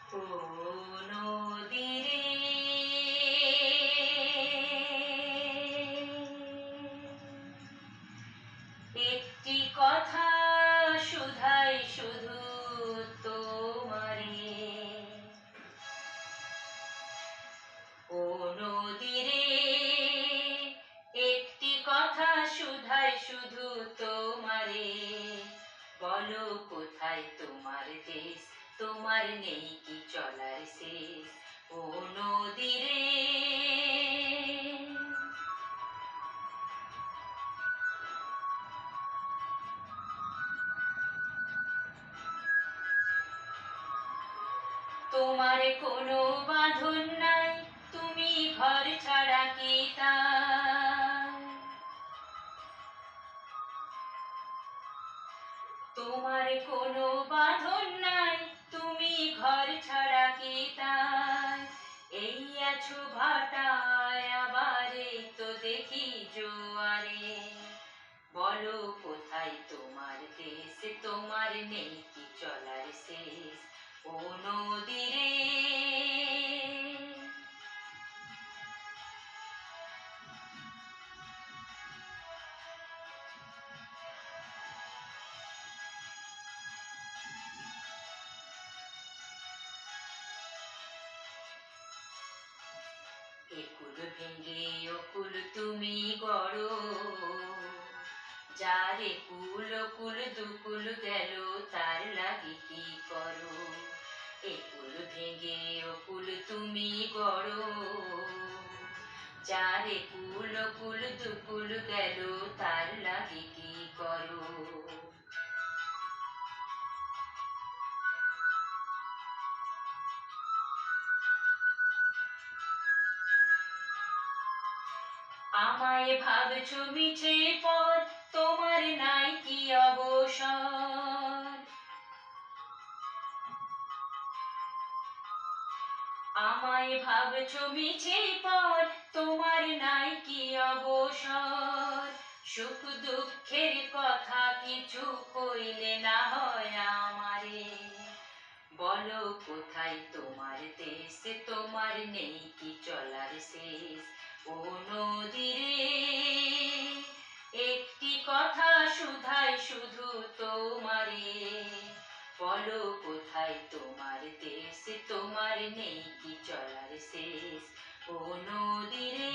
ও নদীরে একটি কথা শুধাই শুধু তোমারে। ও নদীরে একটি কথা শুধাই শুধু তোমারে। বলো কোথায় তোমার দেশ, তোমার নেই কি চলার শেষ। ও নদীরে তোমার কোনো বাঁধন নাই, তুমি ঘর ছাড়া কি তাই। তোমার কোনো বাঁধন নাই, তুমি ঘর ছাড়া কি তাই। এই আছো ভাটায়, আবার এই তো দেখি জোয়ারে। বলো কোথায় তোমার দেশ, তোমার নেই কি চলার শেষ। ও নদীরে একুল ভেঙে অকুল তুমি গড়ো, যার একুল অকুল দুকুল গেল তার লাগি কি করো। একুল ভেঙে অকুল তুমি গড়ো, যার একুল অকুল দুকুল গেল তার লাগি কি করো। আমায় ভাবছো মিছে পথ, তোমার নাই কি অবসর। আমায় ভাবছো মিছে পথ, তোমার নাই কি অবসর। সুখ দুঃখের কথা কিছু কইলে না হয় আমারে। বলো কোথায় তোমার দেশ, তোমার নেই কি চলার শেষ। ও নদীরে একটি কথা শুধাই শুধু তোমারে। বলো কোথায় তোমার দেশ, তোমার নেই কি চলার শেষ। ও নদীরে